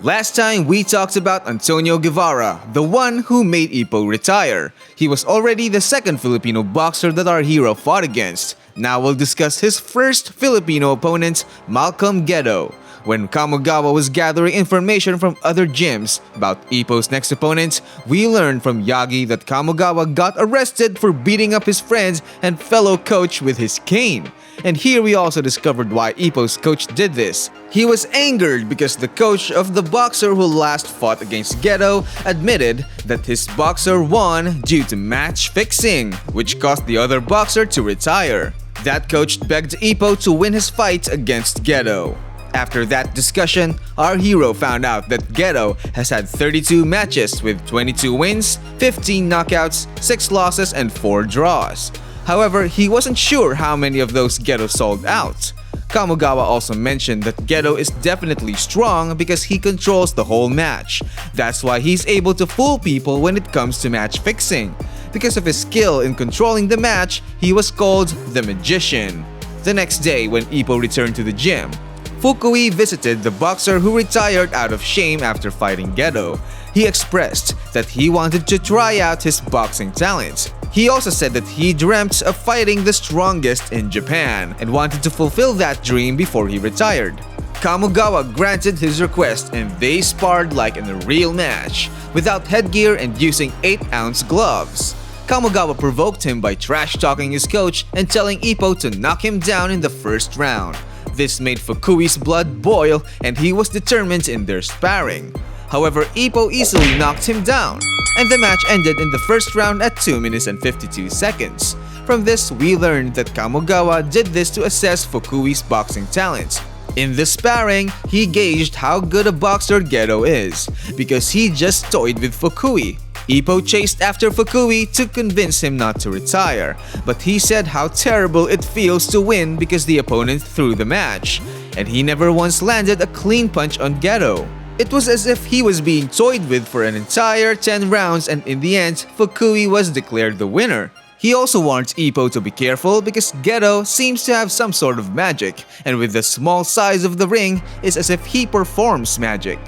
Last time we talked about Antonio Guevara, the one who made Ippo retire. He was already the second Filipino boxer that our hero fought against. Now we'll discuss his first Filipino opponent, Malcolm Gedo. When Kamogawa was gathering information from other gyms about Ippo's next opponent, we learned from Yagi that Kamogawa got arrested for beating up his friends and fellow coach with his cane. And here we also discovered why Ippo's coach did this. He was angered because the coach of the boxer who last fought against Gedo admitted that his boxer won due to match fixing, which caused the other boxer to retire. That coach begged Ippo to win his fight against Gedo. After that discussion, our hero found out that Gedo has had 32 matches with 22 wins, 15 knockouts, 6 losses, and 4 draws. However, he wasn't sure how many of those Gedo sold out. Kamogawa also mentioned that Gedo is definitely strong because he controls the whole match. That's why he's able to fool people when it comes to match fixing. Because of his skill in controlling the match, he was called the Magician. The next day, when Ippo returned to the gym, Fukui visited the boxer who retired out of shame after fighting Gedo. He expressed that he wanted to try out his boxing talents. He also said that he dreamt of fighting the strongest in Japan and wanted to fulfill that dream before he retired. Kamogawa granted his request and they sparred like in a real match, without headgear and using 8-ounce gloves. Kamogawa provoked him by trash-talking his coach and telling Ippo to knock him down in the first round. This made Fukui's blood boil and he was determined in their sparring. However, Ippo easily knocked him down, and the match ended in the first round at 2 minutes and 52 seconds. From this, we learned that Kamogawa did this to assess Fukui's boxing talents. In the sparring, he gauged how good a boxer Gedo is, because he just toyed with Fukui. Ippo chased after Fukui to convince him not to retire, but he said how terrible it feels to win because the opponent threw the match, and he never once landed a clean punch on Gedo. It was as if he was being toyed with for an entire 10 rounds, and in the end, Fukui was declared the winner. He also warned Ippo to be careful because Gedo seems to have some sort of magic, and with the small size of the ring, it's as if he performs magic.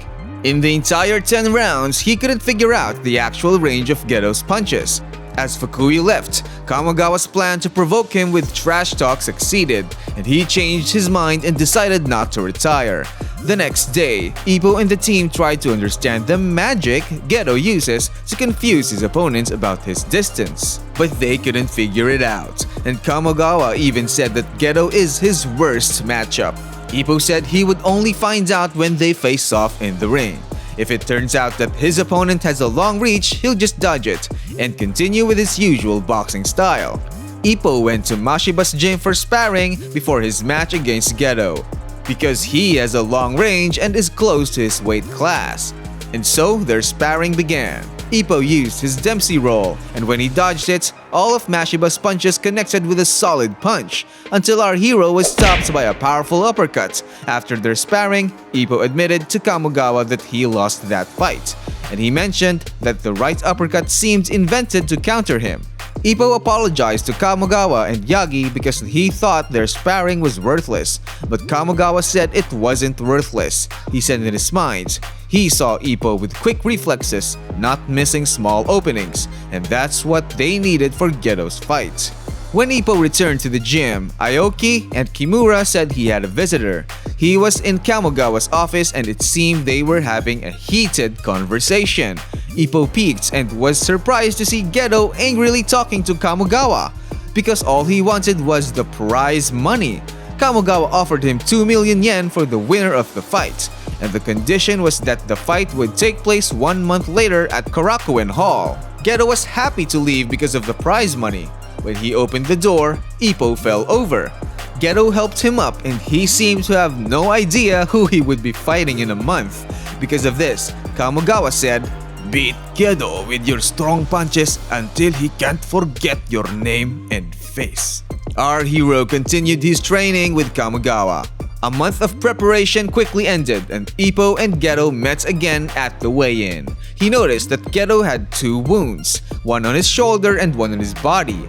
In the entire 10 rounds, he couldn't figure out the actual range of Gedo's punches. As Fukui left, Kamogawa's plan to provoke him with trash talk succeeded, and he changed his mind and decided not to retire. The next day, Ippo and the team tried to understand the magic Gedo uses to confuse his opponents about his distance. But they couldn't figure it out, and Kamogawa even said that Gedo is his worst matchup. Ippo said he would only find out when they face off in the ring. If it turns out that his opponent has a long reach, he'll just dodge it and continue with his usual boxing style. Ippo went to Mashiba's gym for sparring before his match against Gedo, because he has a long range and is close to his weight class. And so their sparring began. Ippo used his Dempsey roll, and when he dodged it, all of Mashiba's punches connected with a solid punch, until our hero was stopped by a powerful uppercut. After their sparring, Ippo admitted to Kamogawa that he lost that fight, and he mentioned that the right uppercut seemed invented to counter him. Ippo apologized to Kamogawa and Yagi because he thought their sparring was worthless, but Kamogawa said it wasn't worthless. He said in his mind, he saw Ippo with quick reflexes, not missing small openings, and that's what they needed for Gedo's fight. When Ippo returned to the gym, Aoki and Kimura said he had a visitor. He was in Kamogawa's office and it seemed they were having a heated conversation. Ippo peeked and was surprised to see Gedo angrily talking to Kamogawa, because all he wanted was the prize money. Kamogawa offered him 2 million yen for the winner of the fight, and the condition was that the fight would take place 1 month later at Korakuen Hall. Gedo was happy to leave because of the prize money. When he opened the door, Ippo fell over. Gedo helped him up and he seemed to have no idea who he would be fighting in a month. Because of this, Kamogawa said, "Beat Gedo with your strong punches until he can't forget your name and face." Our hero continued his training with Kamogawa. A month of preparation quickly ended and Ippo and Gedo met again at the weigh-in. He noticed that Gedo had 2 wounds, one on his shoulder and one on his body.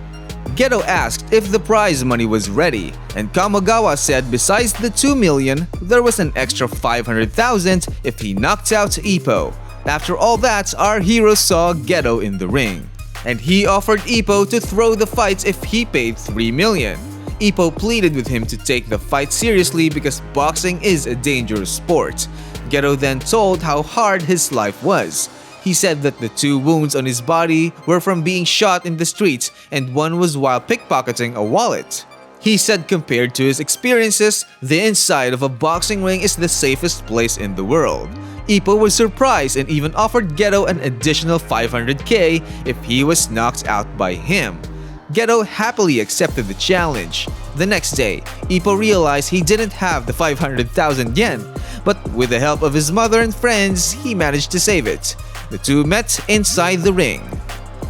Gedo asked if the prize money was ready, and Kamigawa said besides the 2 million, there was an extra 500,000 if he knocked out Ippo. After all that, our hero saw Gedo in the ring, and he offered Ippo to throw the fight if he paid 3 million. Ippo pleaded with him to take the fight seriously because boxing is a dangerous sport. Gedo then told how hard his life was. He said that the 2 wounds on his body were from being shot in the streets and one was while pickpocketing a wallet. He said compared to his experiences, the inside of a boxing ring is the safest place in the world. Ippo was surprised and even offered Gedo an additional 500k if he was knocked out by him. Gedo happily accepted the challenge. The next day, Ippo realized he didn't have the 500,000 yen, but with the help of his mother and friends, he managed to save it. The 2 met inside the ring.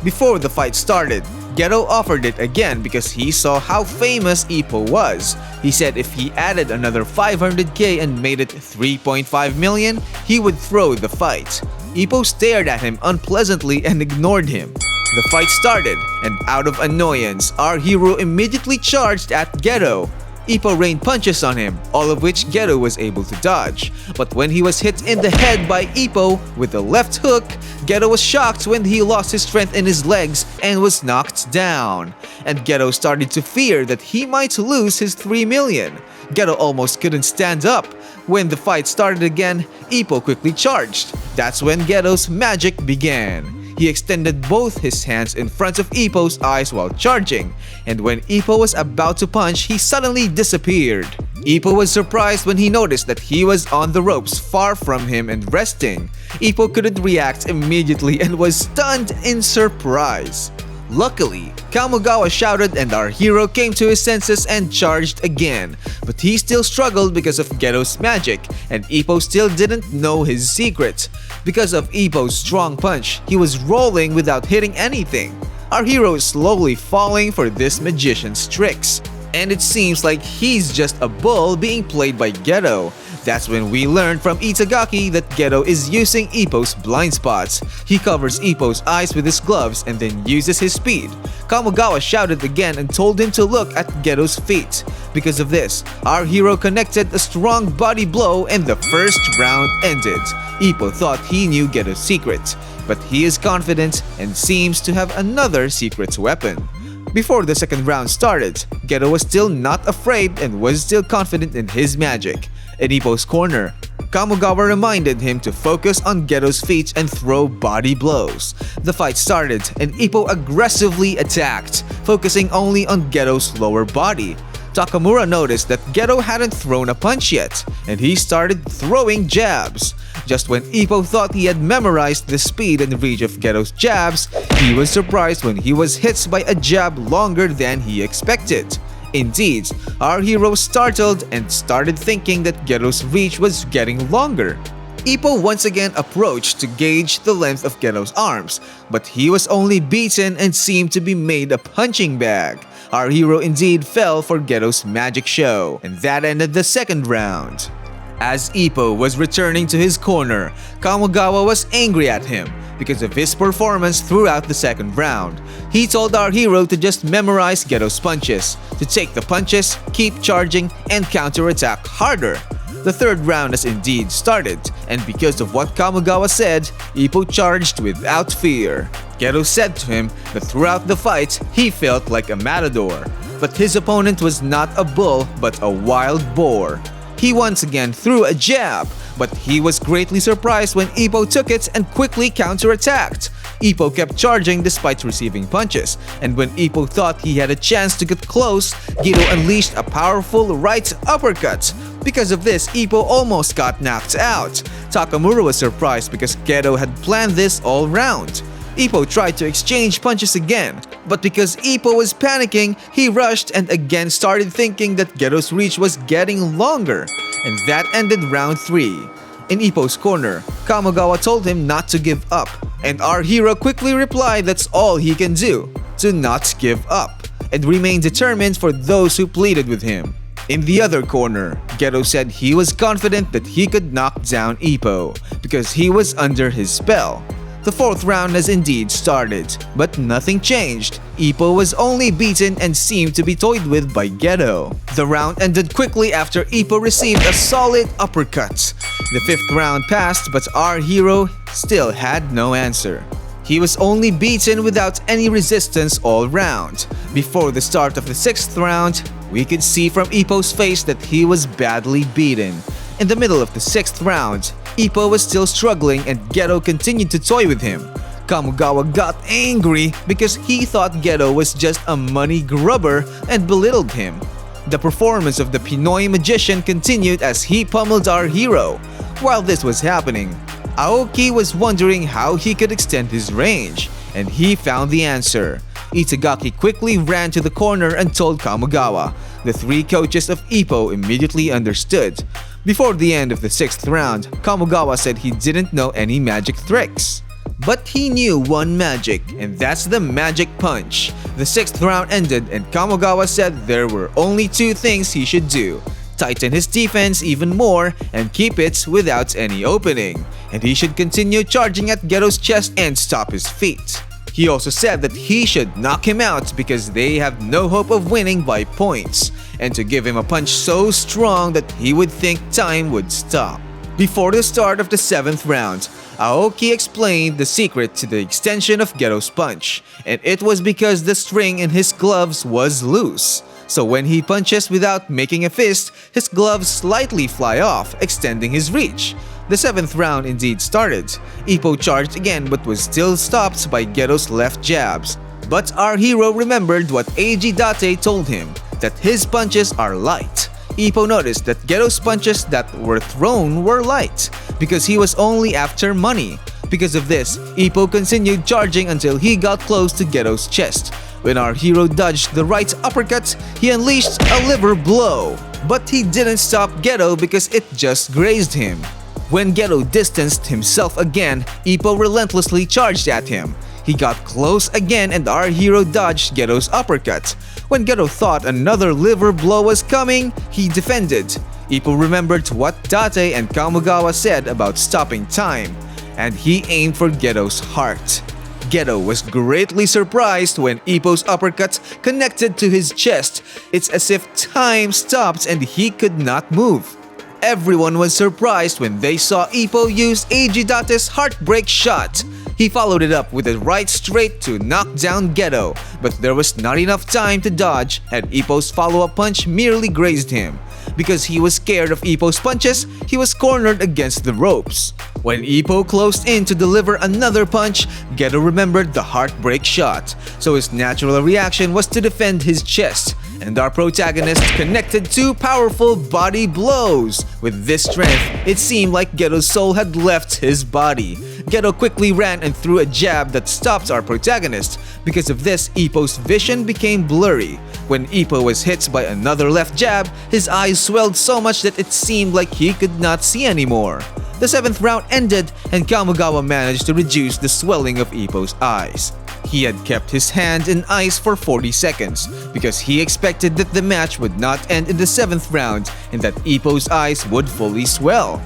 Before the fight started, Gedo offered it again because he saw how famous Ippo was. He said if he added another 500k and made it 3.5 million, he would throw the fight. Ippo stared at him unpleasantly and ignored him. The fight started, and out of annoyance, our hero immediately charged at Gedo. Ippo rained punches on him, all of which Gedo was able to dodge. But when he was hit in the head by Ippo with a left hook, Gedo was shocked when he lost his strength in his legs and was knocked down. And Gedo started to fear that he might lose his 3 million. Gedo almost couldn't stand up. When the fight started again, Ippo quickly charged. That's when Gedo's magic began. He extended both his hands in front of Ippo's eyes while charging, and when Ippo was about to punch, he suddenly disappeared. Ippo was surprised when he noticed that he was on the ropes far from him and resting. Ippo couldn't react immediately and was stunned in surprise. Luckily, Kamigawa shouted and our hero came to his senses and charged again, but he still struggled because of Gedo's magic, and Ippo still didn't know his secret. Because of Ippo's strong punch, he was rolling without hitting anything. Our hero is slowly falling for this magician's tricks, and it seems like he's just a bull being played by Gedo. That's when we learned from Itagaki that Gedo is using Ippo's blind spots. He covers Ippo's eyes with his gloves and then uses his speed. Kamigawa shouted again and told him to look at Gedo's feet. Because of this, our hero connected a strong body blow and the first round ended. Ippo thought he knew Gedo's secret, but he is confident and seems to have another secret weapon. Before the second round started, Gedo was still not afraid and was still confident in his magic. In Ippo's corner, Kamigawa reminded him to focus on Gedo's feet and throw body blows. The fight started and Ippo aggressively attacked, focusing only on Gedo's lower body. Takamura noticed that Gedo hadn't thrown a punch yet, and he started throwing jabs. Just when Ippo thought he had memorized the speed and reach of Gedo's jabs, he was surprised when he was hit by a jab longer than he expected. Indeed, our hero startled and started thinking that Gedo's reach was getting longer. Ippo once again approached to gauge the length of Gedo's arms, but he was only beaten and seemed to be made a punching bag. Our hero indeed fell for Gedo's magic show, and that ended the second round. As Ippo was returning to his corner, Kamigawa was angry at him because of his performance throughout the second round. He told our hero to just memorize Gedo's punches, to take the punches, keep charging, and counterattack harder. The third round has indeed started, and because of what Kamigawa said, Ippo charged without fear. Gedo said to him that throughout the fight, he felt like a matador, but his opponent was not a bull but a wild boar. He once again threw a jab, but he was greatly surprised when Ippo took it and quickly counterattacked. Ippo kept charging despite receiving punches, and when Ippo thought he had a chance to get close, Gedo unleashed a powerful right uppercut. Because of this, Ippo almost got knocked out. Takamura was surprised because Gedo had planned this all round. Ippo tried to exchange punches again, but because Ippo was panicking, he rushed and again started thinking that Gedo's reach was getting longer, and that ended round 3. In Ippo's corner, Kamigawa told him not to give up, and our hero quickly replied that's all he can do, to not give up, and remain determined for those who pleaded with him. In the other corner, Gedo said he was confident that he could knock down Ippo because he was under his spell. The fourth round has indeed started, but nothing changed. Ippo was only beaten and seemed to be toyed with by Gedo. The round ended quickly after Ippo received a solid uppercut. The fifth round passed, but our hero still had no answer. He was only beaten without any resistance all round. Before the start of the sixth round, we could see from Ippo's face that he was badly beaten. In the middle of the sixth round, Ippo was still struggling and Gedo continued to toy with him. Kamogawa got angry because he thought Gedo was just a money grubber and belittled him. The performance of the Pinoy magician continued as he pummeled our hero. While this was happening, Aoki was wondering how he could extend his range, and he found the answer. Itagaki quickly ran to the corner and told Kamogawa. The three coaches of Ippo immediately understood. Before the end of the sixth round, Kamogawa said he didn't know any magic tricks. But he knew one magic, and that's the magic punch. The sixth round ended and Kamogawa said there were only two things he should do. Tighten his defense even more and keep it without any opening. And he should continue charging at Gedo's chest and stop his feet. He also said that he should knock him out because they have no hope of winning by points, and to give him a punch so strong that he would think time would stop. Before the start of the seventh round, Aoki explained the secret to the extension of Gedo's punch, and it was because the string in his gloves was loose. So when he punches without making a fist, his gloves slightly fly off, extending his reach. The seventh round indeed started. Ippo charged again but was still stopped by Gedo's left jabs. But our hero remembered what Eiji Date told him, that his punches are light. Ippo noticed that Gedo's punches that were thrown were light, because he was only after money. Because of this, Ippo continued charging until he got close to Gedo's chest. When our hero dodged the right uppercut, he unleashed a liver blow. But he didn't stop Gedo because it just grazed him. When Gedo distanced himself again, Ippo relentlessly charged at him. He got close again and our hero dodged Gedo's uppercut. When Gedo thought another liver blow was coming, he defended. Ippo remembered what Date and Kamogawa said about stopping time, and he aimed for Gedo's heart. Gedo was greatly surprised when Ippo's uppercut connected to his chest. It's as if time stopped and he could not move. Everyone was surprised when they saw Ippo use Eiji Date's heartbreak shot. He followed it up with a right straight to knock down Gedo, but there was not enough time to dodge and Ippo's follow-up punch merely grazed him. Because he was scared of Ippo's punches, he was cornered against the ropes. When Ippo closed in to deliver another punch, Gedo remembered the heartbreak shot, so his natural reaction was to defend his chest. And our protagonist connected two powerful body blows. With this strength, it seemed like Gedo's soul had left his body. Gedo quickly ran and threw a jab that stopped our protagonist. Because of this, Ippo's vision became blurry. When Ippo was hit by another left jab, his eyes swelled so much that it seemed like he could not see anymore. The seventh round ended and Kamogawa managed to reduce the swelling of Ippo's eyes. He had kept his hand in ice for 40 seconds because he expected that the match would not end in the seventh round and that Ippo's eyes would fully swell.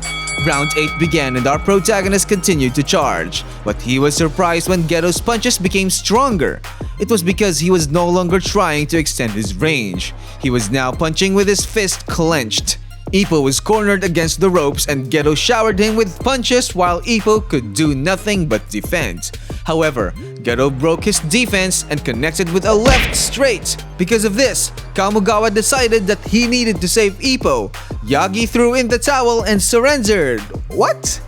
Round 8 began and our protagonist continued to charge, but he was surprised when Gedo's punches became stronger. It was because he was no longer trying to extend his range. He was now punching with his fist clenched. Ippo was cornered against the ropes and Gedo showered him with punches while Ippo could do nothing but defend. However, Gedo broke his defense and connected with a left straight. Because of this, Kamogawa decided that he needed to save Ippo. Yagi threw in the towel and surrendered. What?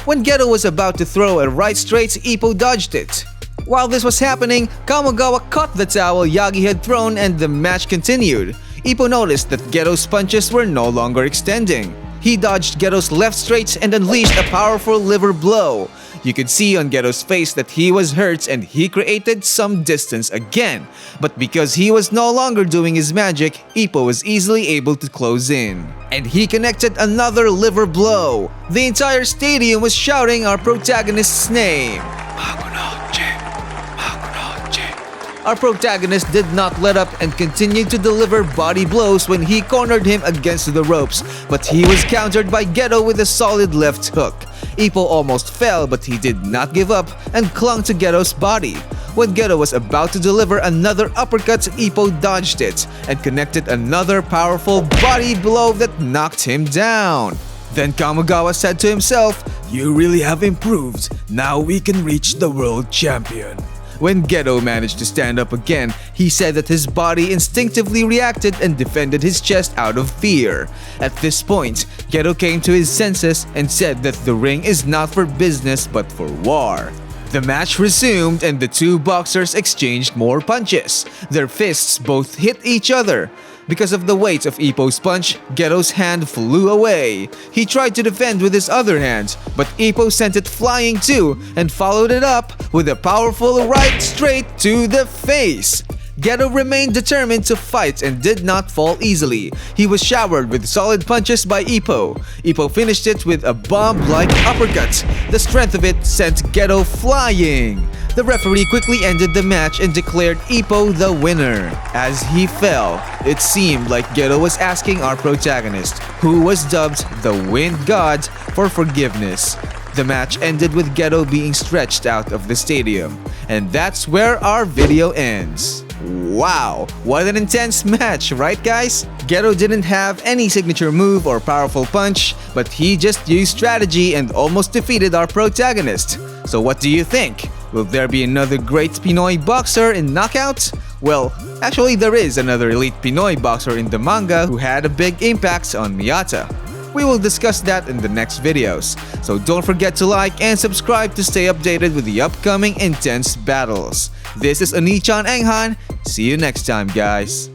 When Gedo was about to throw a right straight, Ippo dodged it. While this was happening, Kamogawa caught the towel Yagi had thrown and the match continued. Ippo noticed that Gedo's punches were no longer extending. He dodged Gedo's left straight and unleashed a powerful liver blow. You could see on Gedo's face that he was hurt and he created some distance again. But because he was no longer doing his magic, Ippo was easily able to close in. And he connected another liver blow. The entire stadium was shouting our protagonist's name. Makunouchi, Makunouchi. Our protagonist did not let up and continued to deliver body blows when he cornered him against the ropes, but he was countered by Gedo with a solid left hook. Ippo almost fell, but he did not give up and clung to Gedo's body. When Gedo was about to deliver another uppercut, Ippo dodged it and connected another powerful body blow that knocked him down. Then Kamigawa said to himself, "You really have improved. Now we can reach the world champion." When Gedo managed to stand up again, he said that his body instinctively reacted and defended his chest out of fear. At this point, Gedo came to his senses and said that the ring is not for business but for war. The match resumed and the two boxers exchanged more punches. Their fists both hit each other. Because of the weight of Ippo's punch, Gedo's hand flew away. He tried to defend with his other hand, but Ippo sent it flying too and followed it up with a powerful right straight to the face. Gedo remained determined to fight and did not fall easily. He was showered with solid punches by Ippo. Ippo finished it with a bomb-like uppercut. The strength of it sent Gedo flying. The referee quickly ended the match and declared Ippo the winner. As he fell, it seemed like Gedo was asking our protagonist, who was dubbed the Wind God, for forgiveness. The match ended with Gedo being stretched out of the stadium. And that's where our video ends. Wow, what an intense match, right guys? Gedo didn't have any signature move or powerful punch, but he just used strategy and almost defeated our protagonist. So what do you think? Will there be another great Pinoy boxer in Knockout? Well, actually there is another elite Pinoy boxer in the manga who had a big impact on Miyata. We will discuss that in the next videos, so don't forget to like and subscribe to stay updated with the upcoming intense battles. This is Onii-Chan. See you next time, guys.